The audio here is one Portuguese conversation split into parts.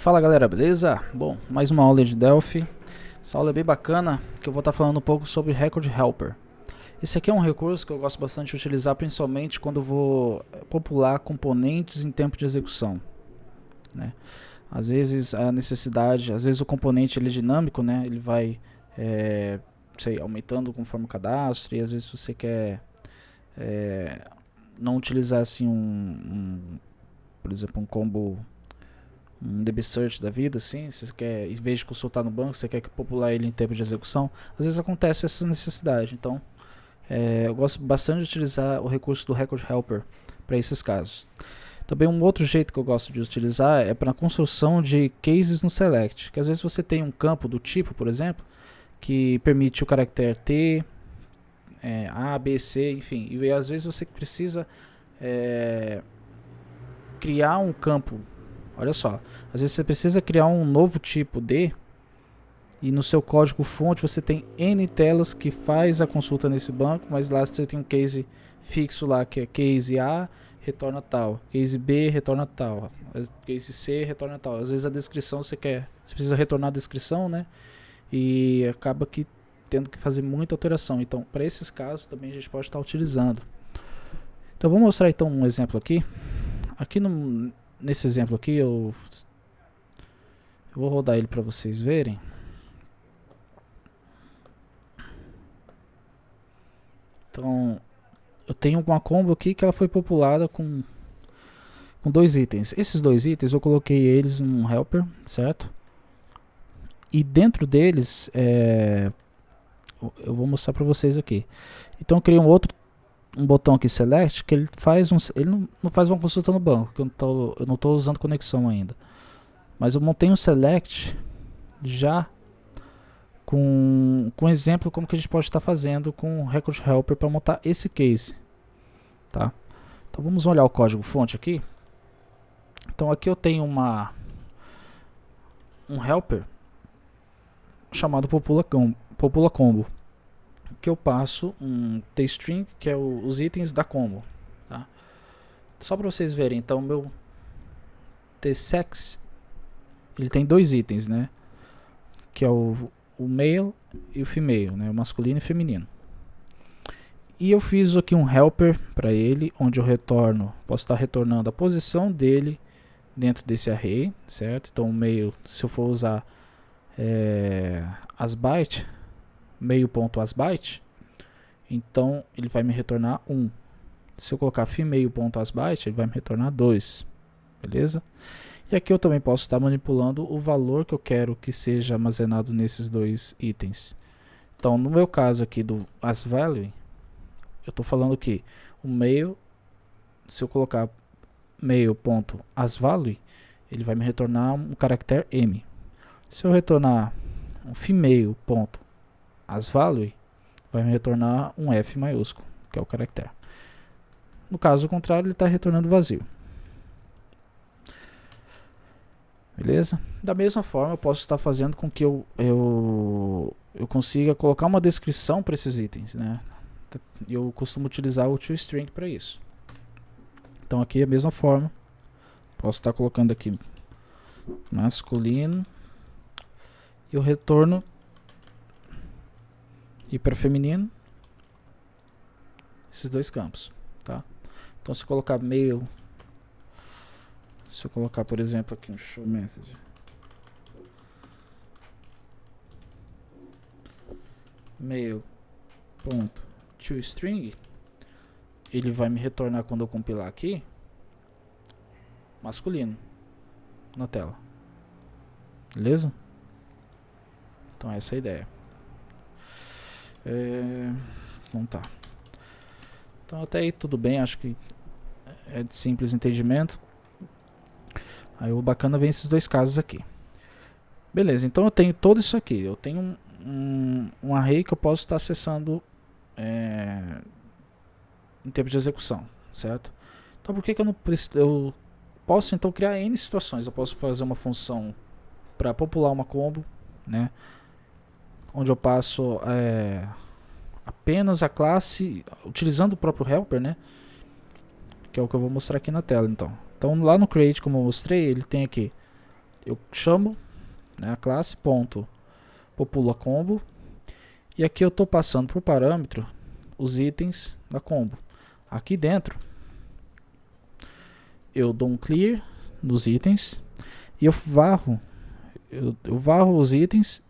Fala galera, beleza? Bom, mais uma aula de Delphi. Essa aula é bem bacana, que eu vou estar falando um pouco sobre Record Helper. Esse aqui é um recurso que eu gosto bastante de utilizar, principalmente quando eu vou popular componentes em tempo de execução, né? Às vezes a necessidade, às vezes o componente ele é dinâmico, né? Ele vai aumentando conforme o cadastro, e às vezes você quer não utilizar assim por exemplo, um combo, um DB Search da vida, assim, se você quer, em vez de consultar no banco, você quer popular ele em tempo de execução. Às vezes acontece essa necessidade, então eu gosto bastante de utilizar o recurso do Record Helper para esses casos. Também um outro jeito que eu gosto de utilizar é para a construção de cases no select, que às vezes você tem um campo do tipo, por exemplo, que permite o caractere T, A, B, C, enfim, e às vezes você precisa criar um campo. Olha só, às vezes você precisa criar um novo tipo D, e no seu código fonte você tem N telas que faz a consulta nesse banco, mas lá você tem um case fixo lá, que é case A, retorna tal, case B, retorna tal, case C, retorna tal. Às vezes a descrição você precisa retornar a descrição, né? E acaba que tendo que fazer muita alteração. Então, para esses casos também a gente pode estar utilizando. Então, vou mostrar então um exemplo aqui. Nesse exemplo aqui eu vou rodar ele para vocês verem. Então eu tenho uma combo aqui que ela foi populada com dois itens. Esses dois itens eu coloquei eles num helper, certo? E dentro deles eu vou mostrar para vocês aqui. Então eu criei um botão aqui select, que ele não faz uma consulta no banco, que eu não estou usando conexão ainda, mas eu montei um select já com um exemplo como que a gente pode estar fazendo com o Record Helper para montar esse case, tá? Então vamos olhar o código fonte aqui. Então aqui eu tenho um helper chamado popula combo, que eu passo um tstring, que é os itens da combo, tá? Só para vocês verem, então meu tsex ele tem dois itens, né? Que é o male e o female, né? O masculino e feminino. E eu fiz aqui um helper para ele, onde eu posso estar retornando a posição dele dentro desse array, certo? Então o male, se eu for usar asbyte, meio.asbyte, então ele vai me retornar 1. Se eu colocar female.asbyte, ele vai me retornar 2, beleza? E aqui eu também posso estar manipulando o valor que eu quero que seja armazenado nesses dois itens. Então no meu caso aqui do asValue, eu estou falando que o male, se eu colocar male.asValue, ele vai me retornar um caractere M. Se eu retornar um female.asValue, vai me retornar um F maiúsculo, que é o caractere. No caso contrário, ele está retornando vazio. Beleza? Da mesma forma, eu posso estar fazendo com que eu consiga colocar uma descrição para esses itens, né? Eu costumo utilizar o toString para isso. Então aqui é a mesma forma. Posso estar colocando aqui masculino e o retorno e para feminino esses dois campos, tá? Então se eu colocar male, se eu colocar por exemplo aqui um show message male.toString, ele vai me retornar, quando eu compilar aqui, masculino na tela, beleza? Então essa é a ideia. Então tá. Então até aí tudo bem, acho que é de simples entendimento. Aí o bacana vem esses dois casos aqui. Beleza, então eu tenho todo isso aqui. Eu tenho um array que eu posso estar acessando em tempo de execução, certo? Então por que eu não preciso? Eu posso então criar N situações. Eu posso fazer uma função para popular uma combo, né? Onde eu passo apenas a classe utilizando o próprio helper, né? Que é o que eu vou mostrar aqui na tela, então. Então lá no create, como eu mostrei, ele tem aqui eu chamo, né, a classe ponto popula combo, e aqui eu estou passando por parâmetro os itens da combo. Aqui dentro eu dou um clear nos itens e eu varro os itens,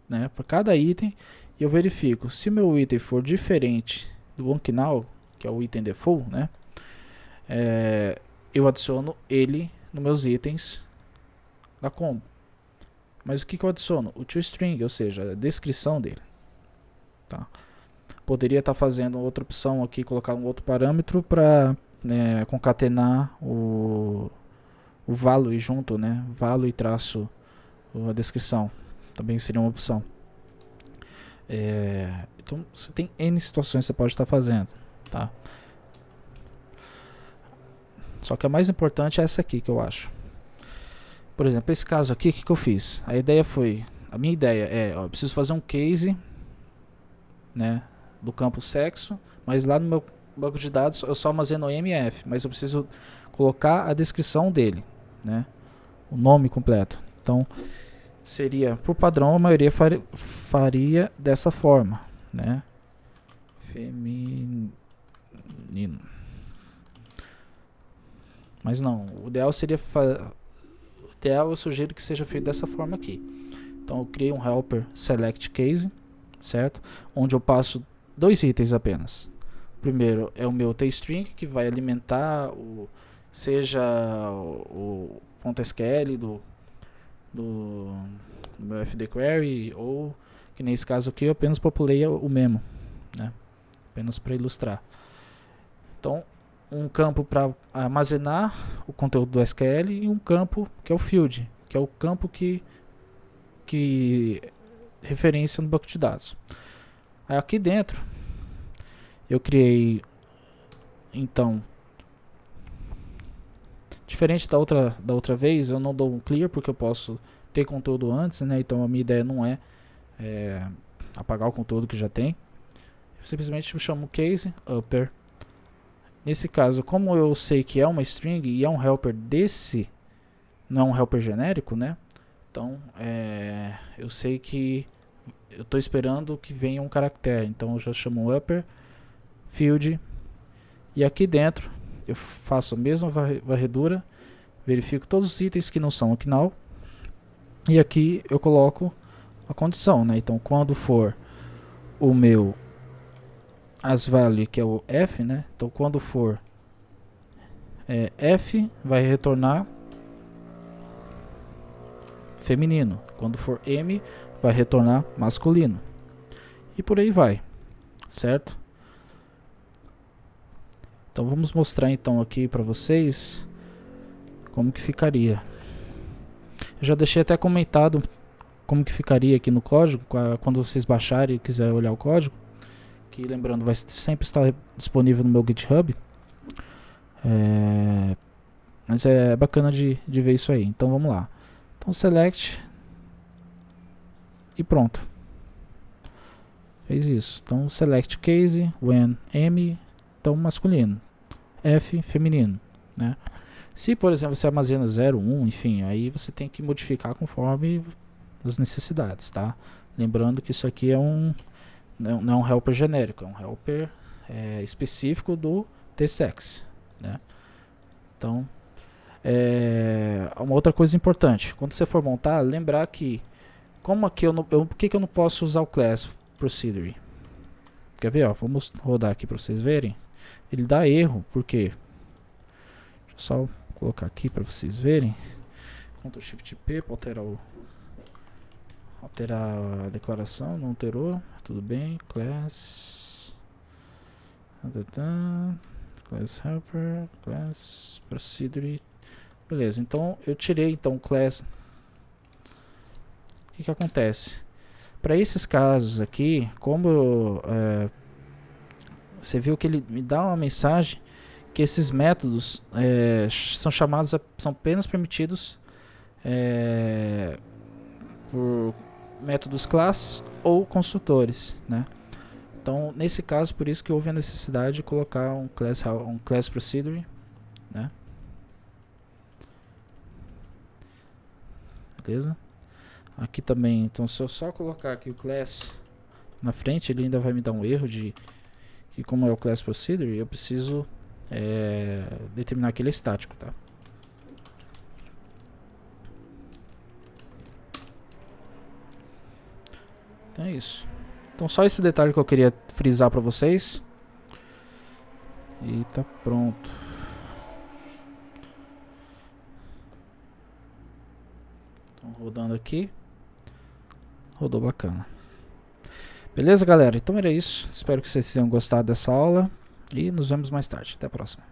né, para cada item, e eu verifico se o meu item for diferente do OneKnow, que é o item default, né, eu adiciono ele nos meus itens da combo. Mas o que eu adiciono? O toString, ou seja, a descrição dele. Tá? Poderia estar fazendo outra opção aqui, colocar um outro parâmetro para concatenar o value junto, né? Value e traço a descrição. Também seria uma opção. Então você tem N situações que você pode estar fazendo. Tá? Só que a mais importante é essa aqui que eu acho. Por exemplo, esse caso aqui, o que eu fiz? A minha ideia é, eu preciso fazer um case, né, do campo sexo, mas lá no meu banco de dados eu só armazeno o MF, mas eu preciso colocar a descrição dele, né, o nome completo. Então, seria, por padrão, a maioria faria dessa forma, né, feminino. Mas não, o ideal seria eu sugiro que seja feito dessa forma aqui. Então eu criei um helper select case, certo? Onde eu passo 2 itens apenas. Primeiro é o meu toString, que vai alimentar seja o .sql do meu fd query, ou que nesse caso aqui eu apenas populei o memo, né? Apenas para ilustrar. Então um campo para armazenar o conteúdo do SQL e um campo que é o field, que é o campo que referência no banco de dados. Aí aqui dentro eu criei, então, diferente da outra vez, eu não dou um clear porque eu posso ter conteúdo antes, né? Então a minha ideia não é apagar o conteúdo que já tem. Eu simplesmente chamo case upper. Nesse caso, como eu sei que é uma string e é um helper não é um helper genérico, né? Então, eu sei que eu estou esperando que venha um caractere. Então, eu já chamo upper, field, e aqui dentro eu faço a mesma varredura, verifico todos os itens que não são OneKnow, e aqui eu coloco a condição, né? Então, quando for o meu as value, que é o F, né? Então quando for F, vai retornar feminino. Quando for M, vai retornar masculino. E por aí vai, certo? Então vamos mostrar então aqui para vocês como que ficaria. Eu já deixei até comentado como que ficaria aqui no código, quando vocês baixarem e quiser olhar o código. Que, lembrando, vai sempre estar disponível no meu GitHub. Mas é bacana de ver isso aí. Então vamos lá. Então select e pronto. Fez isso. Então select case when M, então masculino, F feminino, né? Se por exemplo você armazena 0, 1, enfim, aí você tem que modificar conforme as necessidades, tá? Lembrando que isso aqui não é um helper genérico, é um helper específico do tsex, né? Então, uma outra coisa importante, quando você for montar, lembrar que, como aqui por que eu não posso usar o class procedure? Quer ver? Ó, vamos rodar aqui para vocês verem. Ele dá erro, por quê? Deixa eu só colocar aqui para vocês verem. Ctrl Shift P para alterar a declaração, não alterou, tudo bem, class helper, class procedure, beleza. Então eu tirei então o class. O que acontece? Para esses casos aqui, como você viu que ele me dá uma mensagem que esses métodos são apenas permitidos por métodos class ou construtores, né? Então, nesse caso, por isso que houve a necessidade de colocar um class procedure, né? beleza? Aqui também, então se eu só colocar aqui o class na frente, ele ainda vai me dar um erro de que como é o class procedure, eu preciso determinar que ele é estático, tá? Então é isso. Então só esse detalhe que eu queria frisar para vocês. E tá pronto. Então rodando aqui. Rodou bacana. Beleza, galera? Então era isso. Espero que vocês tenham gostado dessa aula. E nos vemos mais tarde. Até a próxima.